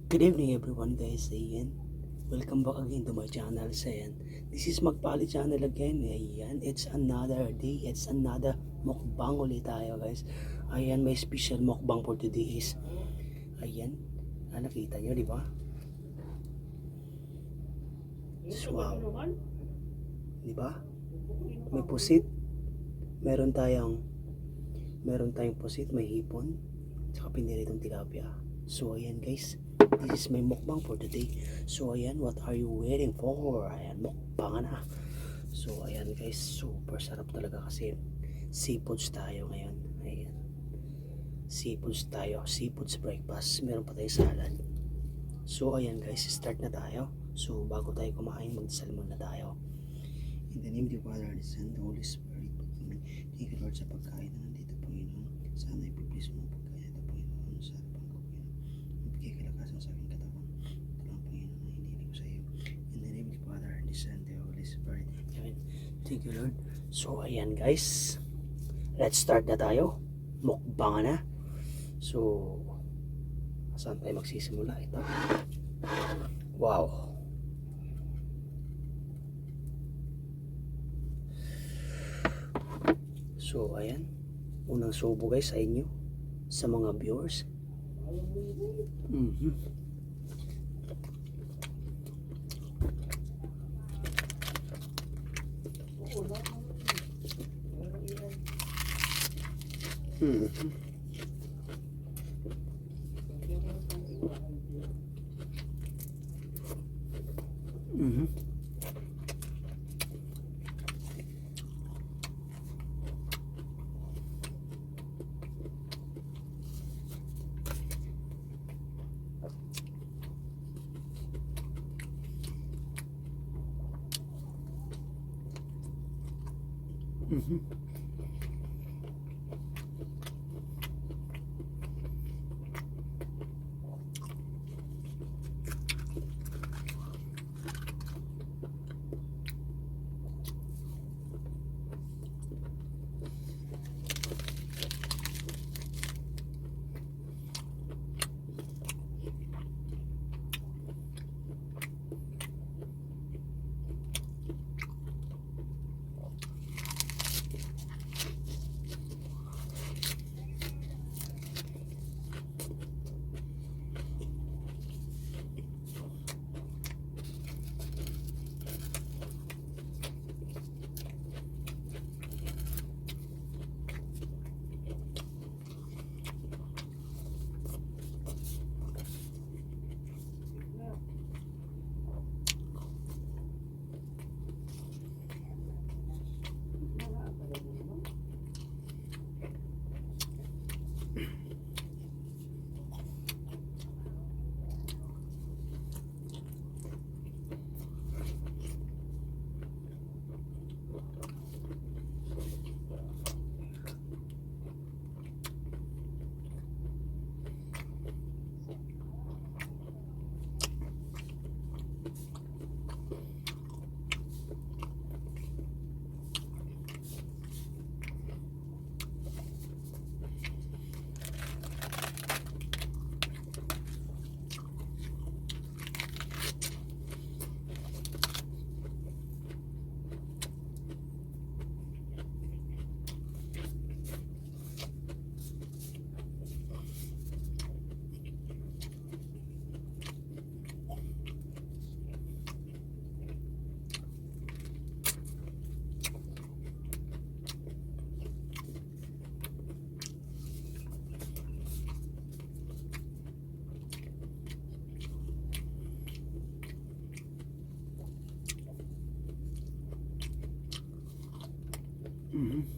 Good evening everyone guys, ayan. Welcome back again to my channel, ayan. This is Magpali channel again, ayan. It's another day, it's another mukbang ulit tayo guys. Ayan, may special mukbang for today is, ayan. Nakita nyo, di ba? Wow. Di ba? May pusit. Meron tayong pusit, may hipon, tsaka piniritong tilapia. So ayan guys, this is my mukbang for today. So ayan, what are you waiting for? Ayan, mukbang na. So ayan guys, super sarap talaga kasi seafoods tayo ngayon. Ayan, seafoods tayo, seafoods breakfast. Meron pa tayong salad. So ayan guys, start na tayo. So bago tayo kumain, magdasal muna tayo. In the name of the Father, and the Son, and the Holy Spirit. Amen. Thank you Lord sa pagkain na nandito, Panginoon. Sana ipiplis mo pagkain ito, Panginoon, sa harapan ko, Panginoon. Ibigay kalakasan sa aking katawan. Ito lang, Panginoon, na hinihiling ko sa iyo. In the name of the Father, and the Son, and the Holy Spirit. Amen. Thank you Lord. So ayan guys, let's start na tayo. Mukbang na. So saan tayo magsisimula? Ito. Wow. So ayan, unang subo guys sa inyo, sa mga viewers. Mhm.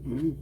Mm.